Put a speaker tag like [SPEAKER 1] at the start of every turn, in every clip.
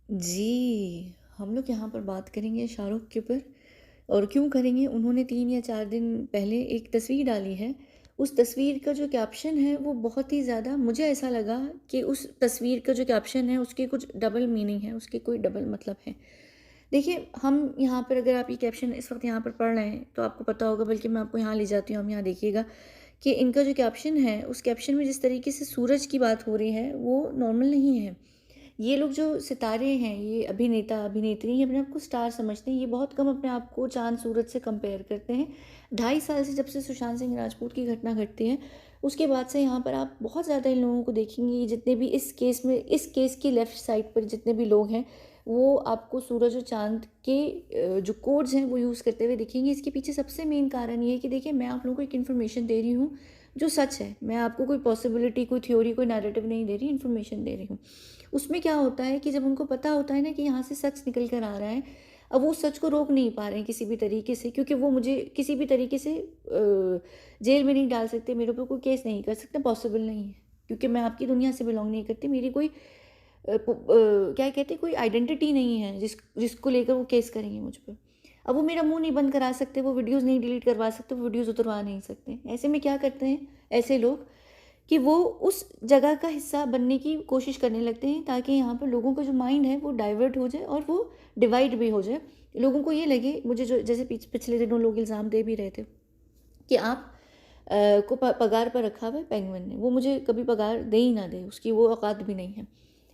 [SPEAKER 1] जी, हम लोग यहाँ पर बात करेंगे शाहरुख़ के ऊपर और क्यों करेंगे, उन्होंने 3 या 4 दिन पहले एक तस्वीर डाली है। उस तस्वीर का जो कैप्शन है वो बहुत ही ज़्यादा मुझे ऐसा लगा कि उस तस्वीर का जो कैप्शन है उसके कुछ डबल मीनिंग है, उसके कोई डबल मतलब है। देखिए, हम यहाँ पर अगर आप ये कैप्शन इस वक़्त यहाँ पर पढ़ रहे हैं तो आपको पता होगा, बल्कि मैं आपको यहाँ ले जाती हूँ, आप यहाँ देखिएगा कि इनका जो कैप्शन है, उस कैप्शन में जिस तरीके से सूरज की बात हो रही है वो नॉर्मल नहीं है। ये लोग जो सितारे हैं, ये अभिनेता, अभिनेत्री ये अपने आप को स्टार समझते हैं, ये बहुत कम अपने आप को चाँद सूरज से कंपेयर करते हैं। 2.5 साल से जब से सुशांत सिंह राजपूत की घटना घटती है, उसके बाद से यहाँ पर आप बहुत ज़्यादा इन लोगों को देखेंगे, ये जितने भी इस केस की लेफ्ट साइड पर जितने भी लोग हैं, वो आपको सूरज और चाँद के जो कोड्स हैं, वो यूज़ करते हुए दिखेंगे। इसके पीछे सबसे मेन कारण ये है कि देखिए, मैं आप लोगों को एक इन्फॉर्मेशन दे रही हूँ, जो सच है। मैं आपको कोई पॉसिबिलिटी, कोई थ्योरी, कोई नैरेटिव नहीं दे रही, इन्फॉर्मेशन दे रही हूँ। उसमें क्या होता है कि जब उनको पता होता है ना कि यहाँ से सच निकल कर आ रहा है, अब वो सच को रोक नहीं पा रहे हैं किसी भी तरीके से, क्योंकि वो मुझे किसी भी तरीके से जेल में नहीं डाल सकते, मेरे ऊपर कोई केस नहीं कर सकते, पॉसिबल नहीं है। क्योंकि मैं आपकी दुनिया से बिलॉन्ग नहीं करती, मेरी कोई क्या कहते हैं, कोई आइडेंटिटी नहीं है जिसको लेकर वो केस करेंगे मुझ पर। अब वो मेरा मुँह नहीं बंद करा सकते, वो वीडियोज़ नहीं डिलीट करवा सकते, वो वीडियोज़ उतरवा नहीं सकते। ऐसे में क्या करते हैं ऐसे लोग कि वो उस जगह का हिस्सा बनने की कोशिश करने लगते हैं, ताकि यहाँ पर लोगों का जो माइंड है वो डाइवर्ट हो जाए और वो डिवाइड भी हो जाए। लोगों को ये लगे, मुझे जो जैसे पिछले दिनों लोग इल्ज़ाम दे भी रहे थे कि आप को पगार पर रखा हुआ है पेंगुइन ने, वो मुझे कभी पगार दे ही ना दे, उसकी वो औकात भी नहीं है।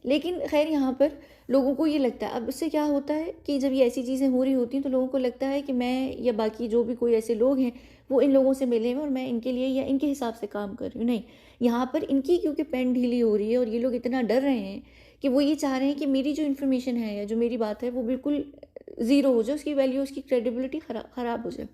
[SPEAKER 1] लेकिन खैर यहाँ पर लोगों को ये लगता है, अब उससे क्या होता है कि जब ये ऐसी चीज़ें हो रही होती हैं तो लोगों को लगता है कि मैं या बाकी जो भी कोई ऐसे लोग हैं, वो इन लोगों से मिले हुए और मैं इनके लिए या इनके हिसाब से काम कर रही हूँ। नहीं, यहाँ पर इनकी क्योंकि पेन ढीली हो रही है और ये लोग इतना डर रहे हैं कि वो ये चाह रहे हैं कि मेरी जो इन्फॉर्मेशन है या जो मेरी बात है वो बिल्कुल ज़ीरो हो जाए, उसकी वैल्यू, उसकी क्रेडिबिलिटी ख़राब हो जाए।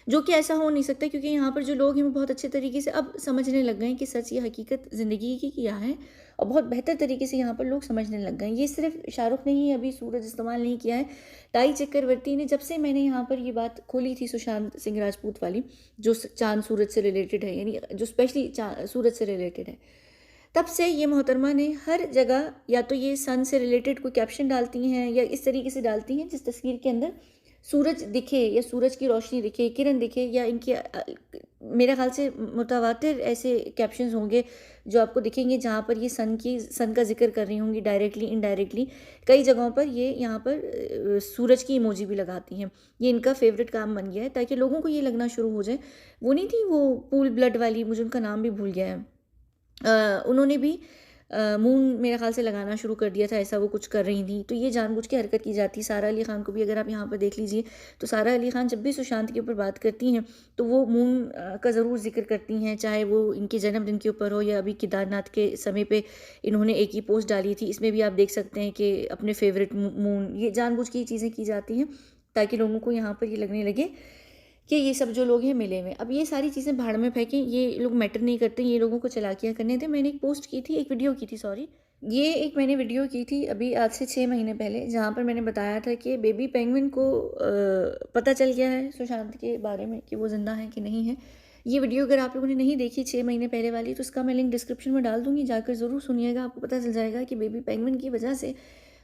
[SPEAKER 1] जो कि ऐसा हो नहीं सकता, क्योंकि यहाँ पर जो लोग हैं वो बहुत अच्छे तरीके से अब समझने लग गए हैं कि सच या हकीकत ज़िंदगी की क्या है, और बहुत बेहतर तरीके से यहाँ पर लोग समझने लग गए हैं। ये सिर्फ शाहरुख ने ही अभी सूरज इस्तेमाल नहीं किया है, ताई चक्रवर्ती ने, जब से मैंने यहाँ पर ये बात खोली थी सुशांत सिंह राजपूत वाली, जो चाँद सूरज से रिलेटेड है, यानी जो स्पेशली सूरज से रिलेटेड है, तब से ये मोहतरमा ने हर जगह या तो ये सन से रिलेटेड कोई कैप्शन डालती हैं या इस तरीके से डालती हैं जिस तस्वीर के अंदर सूरज दिखे या सूरज की रोशनी दिखे, किरण दिखे, या इनके मेरे ख़्याल से मुतवातिर ऐसे कैप्शंस होंगे जो आपको दिखेंगे जहाँ पर ये सन का ज़िक्र कर रही होंगी, डायरेक्टली, इनडायरेक्टली। कई जगहों पर ये यहाँ पर सूरज की इमोजी भी लगाती हैं। ये इनका फ़ेवरेट काम बन गया है, ताकि लोगों को ये लगना शुरू हो जाए। वो नहीं थी वो कूल ब्लड वाली, मुझे उनका नाम भी भूल गया है। उन्होंने भी मून मेरे ख़्याल से लगाना शुरू कर दिया था, ऐसा वो कुछ कर रही थी। तो ये जानबूझ के हरकत की जाती है। सारा अली ख़ान को भी अगर आप यहाँ पर देख लीजिए, तो सारा अली ख़ान जब भी सुशांत के ऊपर बात करती हैं, तो वो मून का ज़रूर ज़िक्र करती हैं, चाहे वो इनके जन्मदिन के ऊपर हो या अभी केदारनाथ के समय पे इन्होंने एक ही पोस्ट डाली थी। इसमें भी आप देख सकते हैं कि अपने फ़ेवरेट मून, ये जानबूझ के ये चीज़ें की जाती हैं, ताकि लोगों को यहाँ पर ये लगने लगे कि ये सब जो लोग हैं मिले हुए हैं। अब ये सारी चीज़ें भाड़ में फेंकें, ये लोग मैटर नहीं करते, ये लोगों को चालाकियाँ करने दें। मैंने एक पोस्ट की थी, एक वीडियो की थी, सॉरी। ये एक मैंने वीडियो की थी अभी आज से 6 महीने पहले, जहाँ पर मैंने बताया था कि बेबी पेंगुइन को पता चल गया है सुशांत के बारे में कि वो ज़िंदा है कि नहीं है। ये वीडियो अगर आप लोगों ने नहीं देखी 6 महीने पहले वाली, तो उसका मैं लिंक डिस्क्रिप्शन में डाल दूँगी, जाकर ज़रूर सुनिएगा। आपको पता चल जाएगा कि बेबी पेंगुइन की वजह से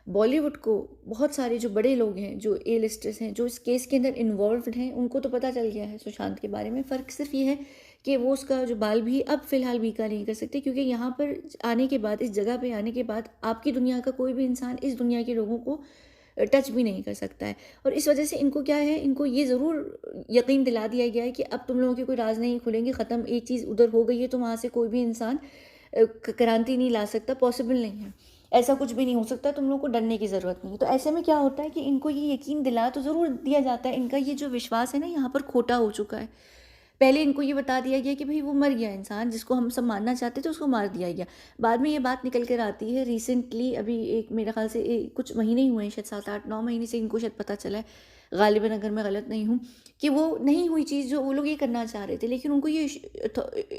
[SPEAKER 1] बॉलीवुड को बहुत सारे जो बड़े लोग हैं, जो ए लिस्टर्स हैं, जो इस केस के अंदर इन्वॉल्व्ड हैं, उनको तो पता चल गया है सुशांत के बारे में। फ़र्क सिर्फ ये है कि वो उसका जो बाल भी अब फ़िलहाल बीका नहीं कर सकते, क्योंकि यहाँ पर आने के बाद, इस जगह पे आने के बाद, आपकी दुनिया का कोई भी इंसान इस दुनिया के लोगों को टच भी नहीं कर सकता है। और इस वजह से इनको क्या है, इनको ये ज़रूर यकीन दिला दिया गया है कि अब तुम लोगों के कोई राज नहीं खुलेंगे, ख़त्म, एक चीज़ उधर हो गई है तो वहाँ से कोई भी इंसान क्रांति नहीं ला सकता, पॉसिबल नहीं है, ऐसा कुछ भी नहीं हो सकता, तुम लोगों को डरने की ज़रूरत नहीं है। तो ऐसे में क्या होता है कि इनको ये यकीन दिला तो ज़रूर दिया जाता है, इनका ये जो विश्वास है ना यहाँ पर खोटा हो चुका है। पहले इनको ये बता दिया गया कि भाई वो मर गया इंसान, जिसको हम सब मानना चाहते थे उसको मार दिया गया। बाद में ये बात निकल कर आती है रिसेंटली, अभी एक मेरे ख़्याल से कुछ महीने ही हुए हैं, शायद 7-8-9 महीने से इनको शायद पता चला है, गालिबन अगर मैं गलत नहीं हूँ, कि वो नहीं हुई चीज़ जो वो लोग ये करना चाह रहे थे। लेकिन उनको ये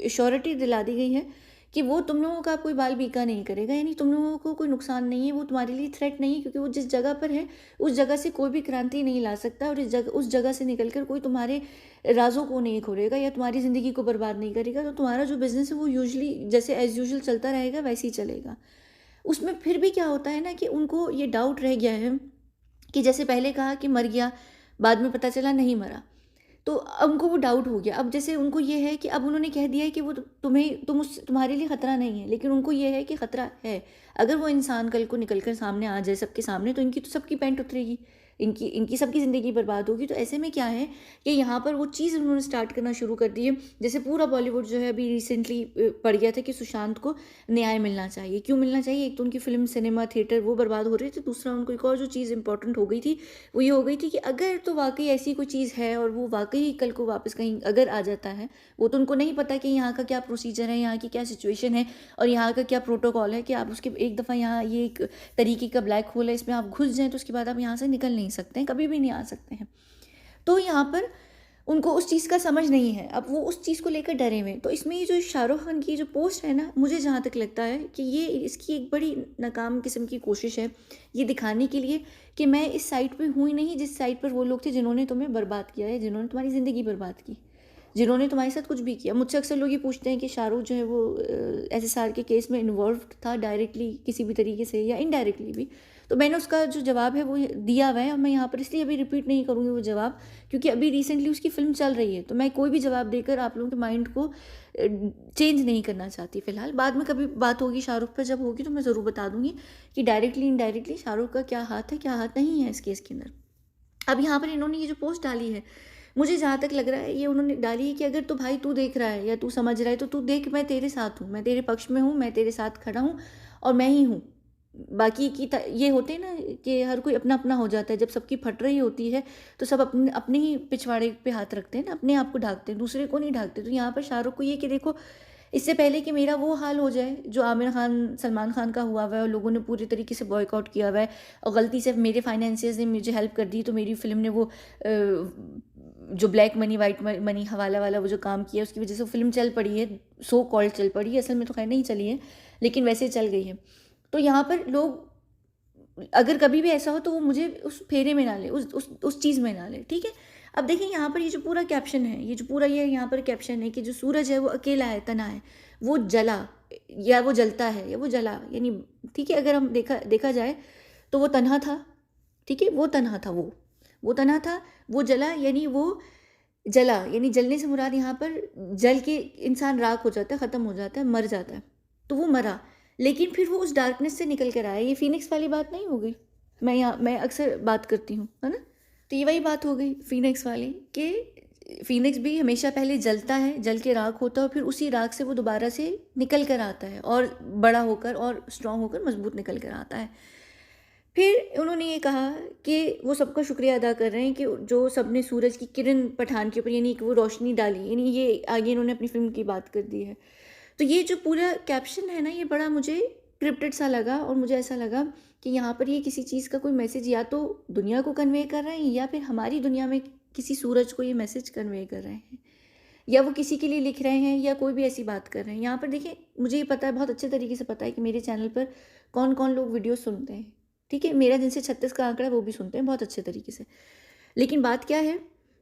[SPEAKER 1] श्योरिटी दिला दी गई है कि वो तुम लोगों का कोई बाल बीका नहीं करेगा, यानी तुम लोगों को कोई नुकसान नहीं है, वो तुम्हारे लिए थ्रेट नहीं है, क्योंकि वो जिस जगह पर है उस जगह से कोई भी क्रांति नहीं ला सकता, और उस जगह से निकलकर कोई तुम्हारे राज़ों को नहीं खोलेगा या तुम्हारी ज़िंदगी को बर्बाद नहीं करेगा। तो तुम्हारा जो बिज़नेस है वो यूजुअली जैसे एज़ यूजुअल चलता रहेगा, वैसे ही चलेगा। उसमें फिर भी क्या होता है ना कि उनको ये डाउट रह गया है कि जैसे पहले कहा कि मर गया, बाद में पता चला नहीं मरा। तो अब उनको वो डाउट हो गया। अब जैसे उनको ये है कि अब उन्होंने कह दिया है कि वो तुम्हारे लिए खतरा नहीं है, लेकिन उनको ये है कि खतरा है। अगर वो इंसान कल को निकल कर सामने आ जाए सबके सामने, तो इनकी तो सबकी पैंट उतरेगी, इनकी इनकी सबकी ज़िंदगी बर्बाद होगी। तो ऐसे में क्या है कि यहाँ पर वो चीज़ उन्होंने स्टार्ट करना शुरू कर दी है। जैसे पूरा बॉलीवुड जो है अभी रिसेंटली पड़ गया था कि सुशांत को न्याय मिलना चाहिए। क्यों मिलना चाहिए? एक तो उनकी फ़िल्म, सिनेमा, थिएटर वो बर्बाद हो रहे थे, दूसरा उनको एक और जो चीज़ इंपॉर्टेंट हो गई थी, वो ये हो गई थी कि अगर तो वाक़ई ऐसी कोई चीज़ है और वो वाक़ई कल को वापस कहीं अगर आ जाता है, वो तो उनको नहीं पता कि यहाँ का क्या प्रोसीजर है, यहाँ की क्या सिचुएशन है और यहाँ का क्या प्रोटोकॉल है कि आप उसके एक दफ़ा यहाँ ये एक तरीके का ब्लैक होल है, इसमें आप घुस जाएँ तो उसके बाद आप यहाँ से निकल नहीं सकते हैं, कभी भी नहीं आ सकते हैं। तो यहाँ पर उनको उस चीज़ का समझ नहीं है, अब वो उस चीज़ को लेकर डरे हुए हैं। तो इसमें ये जो शाहरुख खान की जो पोस्ट है ना, मुझे जहाँ तक लगता है कि ये इसकी एक बड़ी नाकाम किस्म की कोशिश है, ये दिखाने के लिए कि मैं इस साइड पे हूँ ही नहीं जिस साइड पर वो लोग थे जिन्होंने तुम्हें बर्बाद किया है, जिन्होंने तुम्हारी ज़िंदगी बर्बाद की, जिन्होंने तुम्हारे साथ कुछ भी किया। मुझसे अक्सर लोग ये पूछते हैं कि शाहरुख जो है वो एसएसआर के केस में इन्वॉल्व्ड था डायरेक्टली किसी भी तरीके से या इनडायरेक्टली भी। तो मैंने उसका जो जवाब है वो दिया हुआ है और मैं यहाँ पर इसलिए अभी रिपीट नहीं करूँगी वो जवाब, क्योंकि अभी रिसेंटली उसकी फ़िल्म चल रही है। तो मैं कोई भी जवाब देकर आप लोगों के माइंड को चेंज नहीं करना चाहती फ़िलहाल। बाद में कभी बात होगी शाहरुख पर, जब होगी तो मैं ज़रूर बता दूँगी कि डायरेक्टली इनडायरेक्टली शाहरुख का क्या हाथ है, क्या हाथ नहीं है इस केस के अंदर। अब यहाँ पर इन्होंने ये जो पोस्ट डाली है, मुझे जहाँ तक लग रहा है ये उन्होंने डाली है कि अगर तो भाई तू देख रहा है या तू समझ रहा है तो तू देख, मैं तेरे साथ हूँ, मैं तेरे पक्ष में हूँ, मैं तेरे साथ खड़ा हूँ और मैं ही हूँ। बाकी की ये होते हैं ना कि हर कोई अपना अपना हो जाता है, जब सबकी फट रही होती है तो सब अपने अपने ही पिछवाड़े पे हाथ रखते हैं ना, अपने आप को ढाकते हैं, दूसरे को नहीं ढाकते। तो यहाँ पर शाहरुख को ये कि देखो, इससे पहले कि मेरा वो हाल हो जाए जो आमिर खान, सलमान खान का हुआ हुआ है और लोगों ने पूरी तरीके से बॉयकॉट किया हुआ है और गलती से मेरे फाइनेंसियर्स ने मुझे हेल्प कर दी तो मेरी फ़िल्म ने वो जो ब्लैक मनी वाइट मनी हवाला वाला वो जो काम किया उसकी वजह से वो फ़िल्म चल पड़ी है, सो कॉल्ड चल पड़ी है, असल में तो खैर नहीं चली है, लेकिन वैसे चल गई है। तो यहाँ पर लोग अगर कभी भी ऐसा हो तो वो मुझे उस फेरे में ना ले, उस चीज़ में ना ले, ठीक है। अब देखिए यहाँ पर ये जो पूरा कैप्शन है, ये जो पूरा ये यहाँ पर कैप्शन है कि जो सूरज है वो अकेला है, तना है, वो जला या वो जलता है या वो जला, यानी ठीक है, अगर हम देखा जाए तो वो तन्हा था, ठीक है, वो तन्हा था, वो तन्हा था, वो जला, यानी वो जला, यानी जलने से मुराद यहाँ पर जल के इंसान राख हो जाता है, ख़त्म हो जाता है, मर जाता है। तो वो मरा, लेकिन फिर वो उस डार्कनेस से निकल कर आया। ये फ़ीनिक्स वाली बात नहीं हो गई? मैं अक्सर बात करती हूँ, है ना? तो ये वही बात हो गई फ़ीनिक्स वाली कि फ़ीनिक्स भी हमेशा पहले जलता है, जल के राख होता है और फिर उसी राख से वो दोबारा से निकल कर आता है और बड़ा होकर और स्ट्रॉन्ग होकर मज़बूत निकल कर आता है। फिर उन्होंने ये कहा कि वो सबका शुक्रिया अदा कर रहे हैं कि जो सबने सूरज की किरण पठान के ऊपर, यानी कि वो रोशनी डाली, यानी ये आगे इन्होंने अपनी फ़िल्म की बात कर दी है। तो ये जो पूरा कैप्शन है ना, ये बड़ा मुझे स्क्रिप्टेड सा लगा और मुझे ऐसा लगा कि यहाँ पर ये किसी चीज़ का कोई मैसेज या तो दुनिया को कन्वे कर रहे हैं या फिर हमारी दुनिया में किसी सूरज को ये मैसेज कन्वे कर रहे हैं, या वो किसी के लिए लिख रहे हैं या कोई भी ऐसी बात कर रहे हैं। यहाँ पर देखिए, मुझे ये पता है, बहुत अच्छे तरीके से पता है कि मेरे चैनल पर कौन कौन लोग वीडियो सुनते हैं, ठीक है। मेरा जिनसे 36 का आंकड़ा है वो भी सुनते हैं बहुत अच्छे तरीके से। लेकिन बात क्या है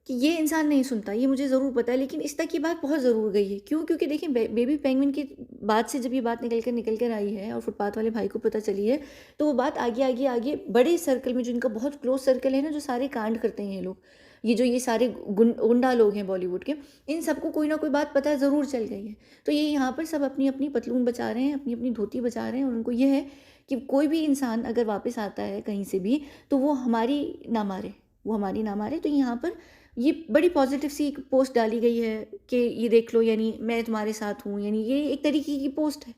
[SPEAKER 1] कि ये इंसान नहीं सुनता, ये मुझे ज़रूर पता है, लेकिन इस तक ये बात बहुत ज़रूर गई है। क्यों? क्योंकि देखिए, बेबी पेंगुइन की बात से जब ये बात निकल कर आई है और फुटपाथ वाले भाई को पता चली है, तो वो बात आगे बड़े सर्कल में, जो इनका बहुत क्लोज सर्कल है ना, जो सारे कांड करते हैं ये लोग, ये सारे गुंडा लोग हैं बॉलीवुड के, इन सबको कोई ना कोई बात पता ज़रूर चल गई है। तो ये यहाँ पर सब अपनी अपनी पतलून बचा रहे हैं, अपनी अपनी धोती बचा रहे हैं और उनको ये है कि कोई भी इंसान अगर वापस आता है कहीं से भी तो वो हमारी ना मारे, वो हमारी ना मारे। तो यहाँ पर ये बड़ी पॉजिटिव सी एक पोस्ट डाली गई है कि ये देख लो, यानी मैं तुम्हारे साथ हूँ, यानी ये एक तरीके की पोस्ट है।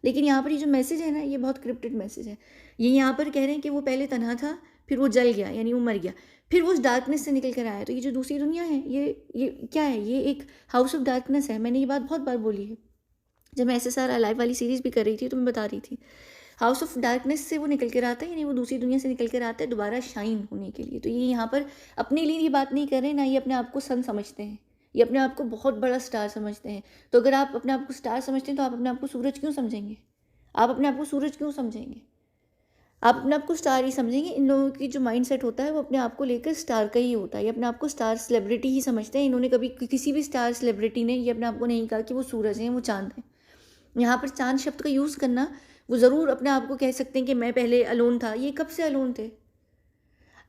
[SPEAKER 1] लेकिन यहाँ पर ये जो मैसेज है ना, ये बहुत क्रिप्टेड मैसेज है। ये यहाँ पर कह रहे हैं कि वो पहले तन्हा था, फिर वो जल गया, यानी वो मर गया, फिर वो उस डार्कनेस से निकल कर आया। तो ये जो दूसरी दुनिया है, ये क्या है? ये एक हाउस ऑफ डार्कनेस है। मैंने ये बात बहुत बार बोली है, जब मैं SSR लाइव वाली सीरीज़ भी कर रही थी तो मैं बता रही थी, हाउस ऑफ डार्कनेस से वो निकल कर आता है, यानी वो दूसरी दुनिया से निकल कर आता है दोबारा शाइन होने के लिए। तो ये यहाँ पर अपने लिए ये बात नहीं कर रहे ना, ये अपने आप को सन समझते हैं, ये अपने आप को बहुत बड़ा स्टार समझते हैं। तो अगर आप अपने आप को स्टार समझते हैं तो आप अपने आप को सूरज क्यों समझेंगे? आप अपने आप को सूरज क्यों समझेंगे? आप अपने आप को स्टार ही समझेंगे। इन लोगों की जो माइंड सेट होता है वो अपने आप को लेकर स्टार का ही होता है, ये अपने आप को स्टार सेलिब्रिटी ही समझते हैं। इन्होंने कभी किसी भी स्टार सेलिब्रिटी ने ये अपने आप को नहीं कहा कि वो सूरज हैं, वो चाँद हैं। यहाँ पर चाँद शब्द का यूज़ करना वो ज़रूर अपने आप को कह सकते हैं कि मैं पहले अलोन था। ये कब से अलोन थे?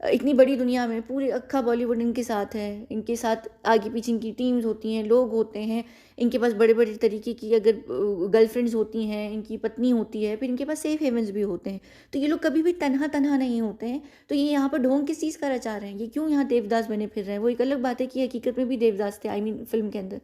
[SPEAKER 1] इतनी बड़ी दुनिया में पूरे अक्खा बॉलीवुड इनके साथ है, इनके साथ आगे पीछे इनकी टीम्स होती हैं, लोग होते हैं, इनके पास बड़े-बड़े तरीके की अगर गर्लफ्रेंड्स होती हैं, इनकी पत्नी होती है, फिर इनके पास सेफ हेवन्स भी होते हैं। तो ये लोग कभी भी तन्हा-तन्हा नहीं होते हैं। तो ये यहाँ पर ढोंग किस चीज़ का रचा रहे हैं? ये क्यों यहाँ देवदास बने फिर रहे हैं? वो एक अलग बात है कि हकीकत में भी देवदास थे, आई मीन फ़िल्म के अंदर।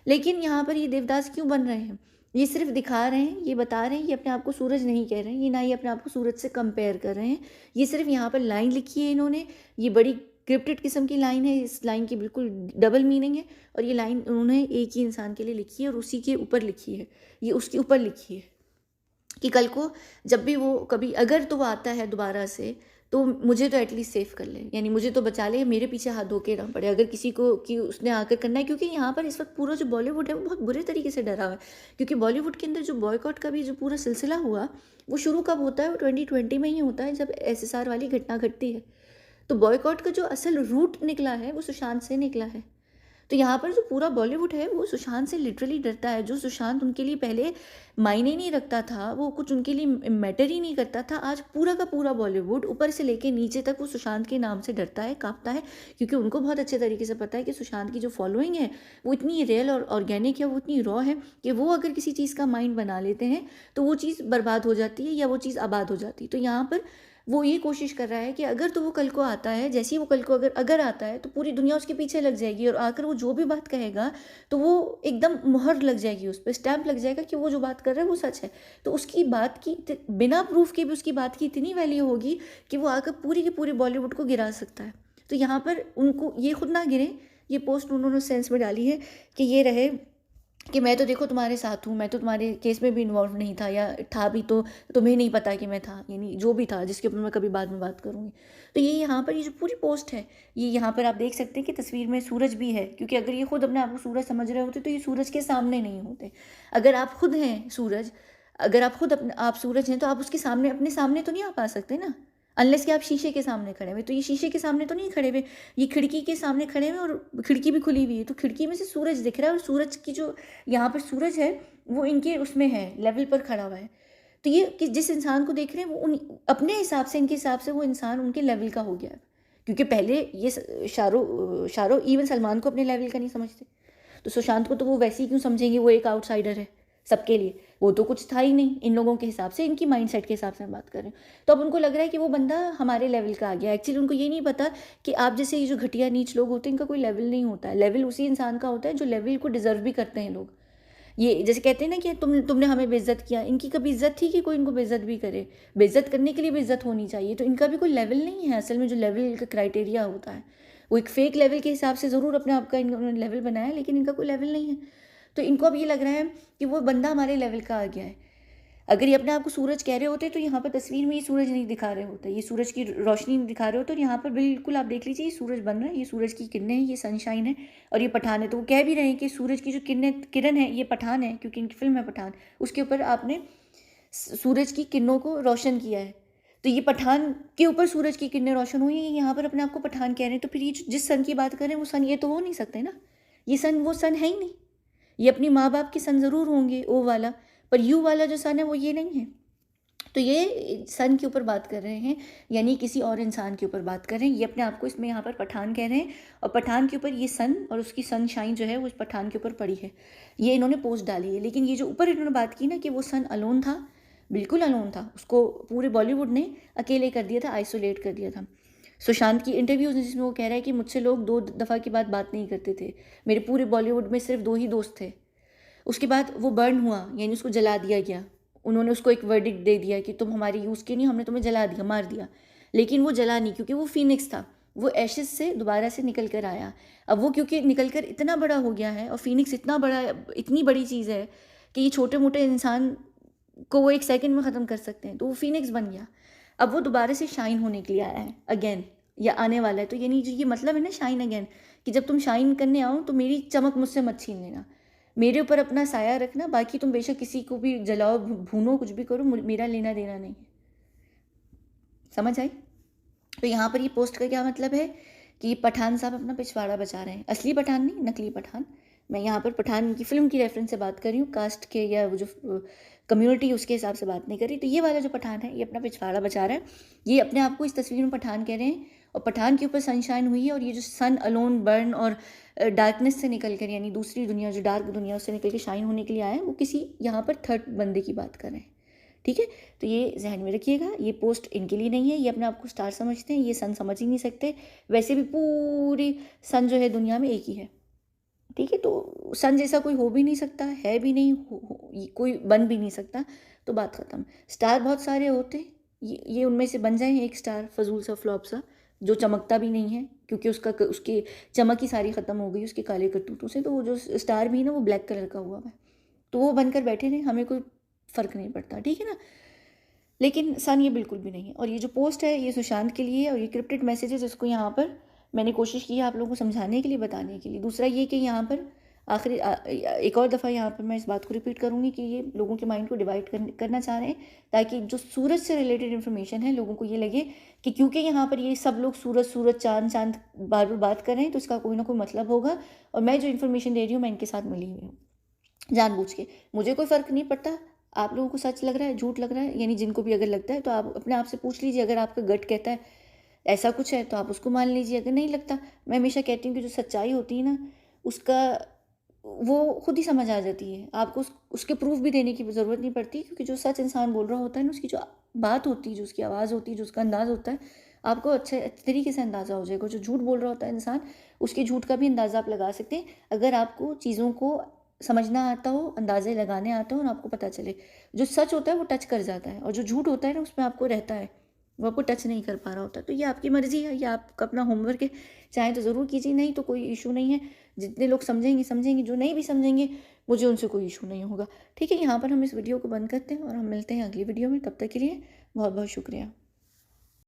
[SPEAKER 1] लेकिन यहाँ पर ये देवदास क्यों बन रहे हैं? ये सिर्फ़ दिखा रहे हैं, ये बता रहे हैं, ये अपने आप को सूरज नहीं कह रहे हैं, ये ना ही अपने आप को सूरज से कंपेयर कर रहे हैं। ये सिर्फ़ यहाँ पर लाइन लिखी है इन्होंने, ये बड़ी क्रिप्टेड किस्म की लाइन है, इस लाइन की बिल्कुल डबल मीनिंग है और ये लाइन उन्होंने एक ही इंसान के लिए लिखी है और उसी के ऊपर लिखी है। ये उसके ऊपर लिखी है कि कल को जब भी वो कभी अगर तो वो आता है दोबारा से, तो मुझे तो एटलीस्ट सेव कर ले, यानी मुझे तो बचा ले, मेरे पीछे हाथ धो के ना पड़े अगर किसी को कि उसने आकर करना है। क्योंकि यहाँ पर इस वक्त पूरा जो बॉलीवुड है वो बहुत बुरे तरीके से डरा हुआ है, क्योंकि बॉलीवुड के अंदर जो बॉयकॉट का भी जो पूरा सिलसिला हुआ, वो शुरू कब होता है? वो 2020 में ही होता है, जब एसएसआर वाली घटना घटती है। तो बॉयकॉट का जो असल रूट निकला है वो सुशांत से निकला है। तो यहाँ पर जो पूरा बॉलीवुड है वो सुशांत से लिटरली डरता है। जो सुशांत उनके लिए पहले मायने नहीं रखता था, वो कुछ उनके लिए मैटर ही नहीं करता था, आज पूरा का पूरा बॉलीवुड ऊपर से लेके नीचे तक वो सुशांत के नाम से डरता है, काँपता है। क्योंकि उनको बहुत अच्छे तरीके से पता है कि सुशांत की जो फॉलोइंग है वो इतनी रियल और ऑर्गेनिक है, वो इतनी रॉ है कि वो अगर किसी चीज़ का माइंड बना लेते हैं तो वो चीज़ बर्बाद हो जाती है या वो चीज़ आबाद हो जाती है। तो यहाँ पर वो ये कोशिश कर रहा है कि अगर तो वो कल को आता है, जैसे ही वो कल को अगर आता है तो पूरी दुनिया उसके पीछे लग जाएगी और आकर वो जो भी बात कहेगा तो वो एकदम मुहर लग जाएगी, उस पे स्टैम्प लग जाएगा कि वो जो बात कर रहा है वो सच है। तो उसकी बात की बिना प्रूफ के भी उसकी बात की इतनी वैल्यू होगी कि वो आकर पूरी की पूरी बॉलीवुड को गिरा सकता है। तो यहाँ पर उनको ये खुद ना गिरे, ये पोस्ट उन्होंने सेंस में डाली है कि ये रहे कि मैं तो देखो तुम्हारे साथ हूँ, मैं तो तुम्हारे केस में भी इन्वॉल्व नहीं था या था भी तो तुम्हें नहीं पता कि मैं था, यानी जो भी था जिसके ऊपर मैं कभी बाद में बात करूँगी। तो ये यहाँ पर ये जो पूरी पोस्ट है, ये यहाँ पर आप देख सकते हैं कि तस्वीर में सूरज भी है, क्योंकि अगर ये खुद अपने आप को सूरज समझ रहे होते तो ये सूरज के सामने नहीं होते। अगर आप खुद हैं सूरज, अगर आप खुद अपने आप सूरज हैं तो आप उसके सामने अपने सामने तो नहीं आ पा सकते ना, अनलेस कि आप शीशे के सामने खड़े हुए। तो ये शीशे के सामने तो नहीं खड़े हुए, ये खिड़की के सामने खड़े हुए और खिड़की भी खुली हुई है, तो खिड़की में से सूरज दिख रहा है और सूरज की जो यहाँ पर सूरज है वो इनके उसमें है, लेवल पर खड़ा हुआ है। तो ये कि जिस इंसान को देख रहे हैं वो उन अपने हिसाब से, इनके हिसाब से वो इंसान उनके लेवल का हो गया है। क्योंकि पहले ये शाहरुख इवन सलमान को अपने लेवल का नहीं समझते, तो सुशांत को तो वो वैसे ही क्यों समझेंगे, वो एक आउटसाइडर है सबके लिए, वो तो कुछ था ही नहीं इन लोगों के हिसाब से, इनकी माइंडसेट के हिसाब से हम बात कर रहे हैं। तो अब उनको लग रहा है कि वो बंदा हमारे लेवल का आ गया। एक्चुअली उनको ये नहीं पता कि आप जैसे ये जो घटिया नीच लोग होते हैं इनका कोई लेवल नहीं होता है। लेवल उसी इंसान का होता है जो लेवल को डिजर्व भी करते हैं लोग। ये जैसे कहते हैं ना कि तुमने हमें बेइज्जत किया, इनकी कभी इज्जत थी कि कोई इनको बेइज्जत भी करे? बेइज्जत करने के लिए भी इज्जत होनी चाहिए। तो इनका भी कोई लेवल नहीं है असल में, जो लेवल का क्राइटेरिया होता है वो एक फेक लेवल के हिसाब से ज़रूर अपने आप का इन्होंने लेवल बनाया, लेकिन इनका कोई लेवल नहीं है। तो इनको अब ये लग रहा है कि वो बंदा हमारे लेवल का आ गया है। अगर ये अपने आप को सूरज कह रहे होते तो यहाँ पर तस्वीर में ये सूरज नहीं दिखा रहे होते, ये सूरज की रोशनी नहीं दिखा रहे होते, और यहाँ पर बिल्कुल आप देख लीजिए ये सूरज बन रहा है, ये सूरज की किरणें हैं, ये सनशाइन है और ये पठान है। तो वो कह भी रहे हैं कि सूरज की जो किरण है ये पठान है, क्योंकि इनकी फिल्म है पठान, उसके ऊपर आपने सूरज की किरणों को रोशन किया है। तो ये पठान के ऊपर सूरज की किरणें रोशन हुई, ये यहाँ पर अपने आप को पठान कह रहे हैं। तो फिर ये जिस सन की बात कर रहे हैं वो सन ये तो हो नहीं सकते ना, ये सन वो सन है ही नहीं। ये अपनी माँ बाप के सन ज़रूर होंगे ओ वाला, पर यू वाला जो सन है वो ये नहीं है। तो ये सन के ऊपर बात कर रहे हैं, यानी किसी और इंसान के ऊपर बात कर रहे हैं। ये अपने आप को इसमें यहाँ पर पठान कह रहे हैं और पठान के ऊपर ये सन और उसकी सनशाइन जो है वो उस पठान के ऊपर पड़ी है। ये इन्होंने पोस्ट डाली है। लेकिन ये जो ऊपर इन्होंने बात की ना कि वो सन अलोन था, बिल्कुल अलोन था, उसको पूरे बॉलीवुड ने अकेले कर दिया था, आइसोलेट कर दिया था। सुशांत की इंटरव्यूज़ जिसमें वो कह रहा है कि मुझसे लोग 2 दफ़ा के बाद बात नहीं करते थे, मेरे पूरे बॉलीवुड में सिर्फ 2 ही दोस्त थे। उसके बाद वो बर्न हुआ, यानी उसको जला दिया गया। उन्होंने उसको एक वर्डिक्ट दे दिया कि तुम हमारे यूज़ के नहीं, हमने तुम्हें जला दिया, मार दिया। लेकिन वो जला नहीं, क्योंकि वो फीनिक्स था, वो एशेस से दोबारा से निकल कर आया। अब वो क्योंकि निकल कर इतना बड़ा हो गया है और फीनिक्स इतना बड़ा, इतनी बड़ी चीज़ है कि ये छोटे मोटे इंसान को वो 1 सेकंड में ख़त्म कर सकते हैं, तो वो फीनिक्स बन गया। अब वो दोबारा से शाइन होने के लिए आया है अगेन, या आने वाला है। तो यानी जो ये मतलब है ना शाइन अगेन, कि जब तुम शाइन करने आओ तो मेरी चमक मुझसे मत छीन लेना, मेरे ऊपर अपना साया रखना, बाकी तुम बेशक किसी को भी जलाओ, भूनो, कुछ भी करो, मेरा लेना देना नहीं है। समझ आई? तो यहाँ पर ये पोस्ट का क्या मतलब है कि पठान साहब अपना पिछवाड़ा बचा रहे हैं, असली पठान नहीं, नकली पठान। मैं यहाँ पर पठान की फ़िल्म की रेफरेंस से बात कर रही हूँ, कास्ट के या वो जो कम्युनिटी उसके हिसाब से बात नहीं कर रही। तो ये वाला जो पठान है ये अपना पिछवाड़ा बचा रहा है, ये अपने आप को इस तस्वीर में पठान कह रहे हैं और पठान के ऊपर सनशाइन हुई है। और ये जो सन अलोन बर्न और डार्कनेस से निकल कर, यानी दूसरी दुनिया जो डार्क दुनिया उससे निकल के शाइन होने के लिए आया है, वो किसी यहाँ पर थर्ड बंदे की बात कर रहे हैं। ठीक है, तो ये जहन में रखिएगा, ये पोस्ट इनके लिए नहीं है, ये अपने आप को स्टार समझते हैं, ये सन समझ ही नहीं सकते। वैसे भी पूरी सन जो है दुनिया में एक ही है। ठीक है, तो सन जैसा कोई हो भी नहीं सकता, है भी नहीं, कोई बन भी नहीं सकता, तो बात ख़त्म। स्टार बहुत सारे होते, ये उनमें से बन जाए एक स्टार फजूल सा फ्लॉप सा जो चमकता भी नहीं है, क्योंकि उसकी चमक ही सारी ख़त्म हो गई उसके काले करतूतों से। तो वो जो स्टार भी है ना वो ब्लैक कलर का हुआ है, तो वो बनकर बैठे रहे, हमें कोई फ़र्क नहीं पड़ता। ठीक है ना, लेकिन सन ये बिल्कुल भी नहीं है। और ये जो पोस्ट है ये सुशांत के लिए, और ये क्रिप्टेड मैसेजेस इसको यहाँ पर मैंने कोशिश की है आप लोगों को समझाने के लिए, बताने के लिए। दूसरा ये कि यहाँ पर आखिरी एक और दफ़ा यहाँ पर मैं इस बात को रिपीट करूँगी कि ये लोगों के माइंड को डिवाइड करना चाह रहे हैं, ताकि जो सूरज से रिलेटेड इन्फॉर्मेशन है लोगों को ये लगे कि क्योंकि यहाँ पर ये सब लोग सूरज सूरज चाँद चाँद बार बार बात कर रहे हैं तो इसका कोई ना कोई मतलब होगा, और मैं जो इन्फॉर्मेशन दे रही हूँ मैं इनके साथ मिली हुई हूँ जानबूझ के। मुझे कोई फ़र्क नहीं पड़ता आप लोगों को सच लग रहा है झूठ लग रहा है, यानी जिनको भी अगर लगता है तो आप अपने आप से पूछ लीजिए। अगर आपका गट कहता है ऐसा कुछ है तो आप उसको मान लीजिए, अगर नहीं लगता, मैं हमेशा कहती हूँ कि जो सच्चाई होती है ना उसका वो खुद ही समझ आ जाती है, आपको उसके प्रूफ भी देने की ज़रूरत नहीं पड़ती, क्योंकि जो सच इंसान बोल रहा होता है ना उसकी जो बात होती है, जो उसकी आवाज़ होती है, जो उसका अंदाज़ होता है, आपको अच्छे अच्छे तरीके से अंदाज़ा हो जाएगा। जो झूठ बोल रहा होता है इंसान, उसके झूठ का भी अंदाज़ा आप लगा सकते हैं अगर आपको चीज़ों को समझना आता हो, अंदाज़े लगाने आता हो और आपको पता चले। जो सच होता है वो टच कर जाता है, और जो झूठ होता है ना उसमें आपको रहता है, वो आपको टच नहीं कर पा रहा होता। तो ये आपकी मर्ज़ी है, ये आपका अपना होमवर्क है, चाहें तो ज़रूर कीजिए, नहीं तो कोई इशू नहीं है। जितने लोग समझेंगे समझेंगे, जो नहीं भी समझेंगे मुझे उनसे कोई इशू नहीं होगा। ठीक है, यहाँ पर हम इस वीडियो को बंद करते हैं और हम मिलते हैं अगली वीडियो में। तब तक के लिए बहुत बहुत शुक्रिया।